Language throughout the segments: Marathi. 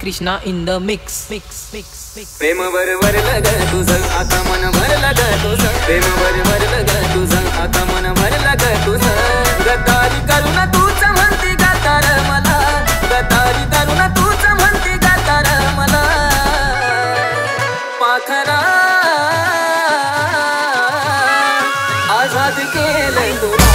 Krishna in the mix. प्रेम भरलं ग तुझं आता मन भरलं ग तुझं प्रेम भरलं ग तुझं आता मन भरलं ग तुझं गद्दारी करून तूच म्हणती गातार मला गद्दारी करून तूच म्हणती गातार मला पाखरा आजाद केलं तुला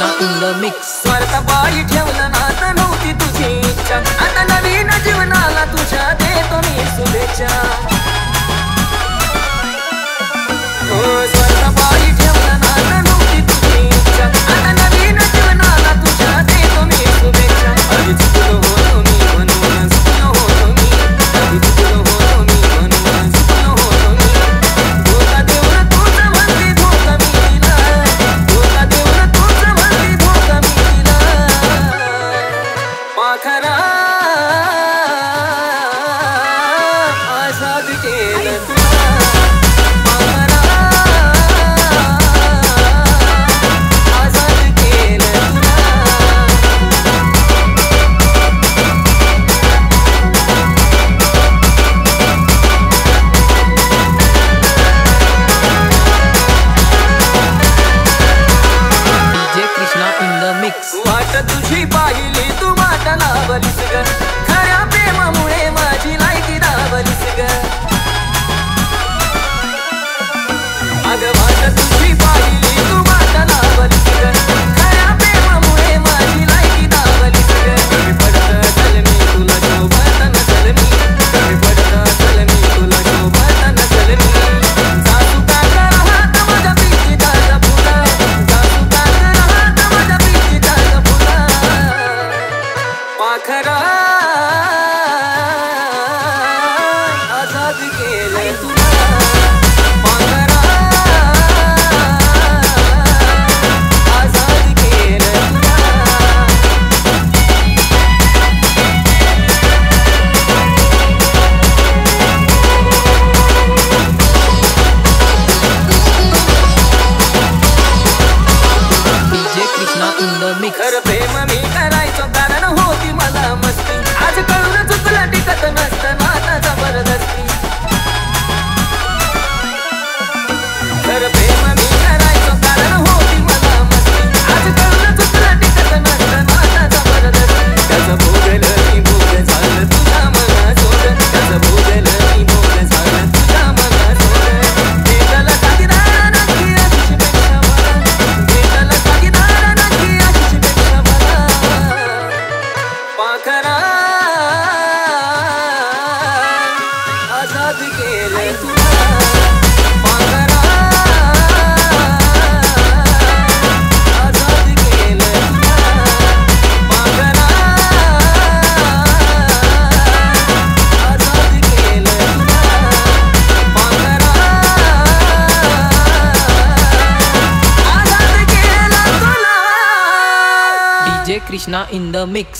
स्वार्थ बाई ठेवलं ना तर नव्हती तुझी इच्छा आता नवीन जीवनाला तुझ्या देतो मी शुभेच्छा हो स्वार्थ बाई ठेवलं ना तर नव्हती तुझी इच्छा आता नवीन जीवनाला तुझ्या देतो मी शुभेच्छा आधी चुकलो होतो मी म्हणून चुकलो होतो मी आधी चुकलो होतो मी म्हणून चुकलो होतो मी धोका देऊन तूच म्हणती धोका मी दिला धोका देऊन तूच म्हणती धोका मी दिला पाखरा आजाद केलं तुला पाखरा आजाद केलं DJ Krishna in the mix. वाट तुझी पाहिली तू वाट लावलीस ग खऱ्या प्रेमामुळे माझी लायकी दावलीस ग अग वाट तुझी पाहिली तू वाट लावलीस ग खऱ्या प्रेमामुळे माझी लायकी दावलीस ग कमी पडत असेल मी तुला शोभत नसेल मी कमी पडत असेल मी तुला शोभत नसेल मी सासू का राहत माझ्या पिंकीचा फुला सासू का राहत माझ्या पिंकीचा फुला पाखरा आजाद केलं तुला पाखरा आजाद केलं तुला DJ Krishna in the mix. खरं प्रेम मी करायचो कारण होती मला मस्ती आज कळून चुकलं टिकत नसतं नाता जबरदस्ती खरं प्रेम मी करायचो कारण होती मला मस्ती आज कळून चुकलं टिकत नसतं नाता जबरदस्ती त्याचं भोगलं मी भोग झालं तुझ्या मनासोबत त्याचं भोगलं मी भोग झालं तुझ्या मनासोबत भेटलं साथीदार नक्की आयुष्यपेक्षा मला भेटलं साथीदार नक्की आयुष्यपेक्षा मला पाखरा आजाद केलं तुला पाखरा आजाद केलं तुला पाखरा आजाद केलं तुला पाखरा आजाद केलं तुला DJ Krishna in the mix.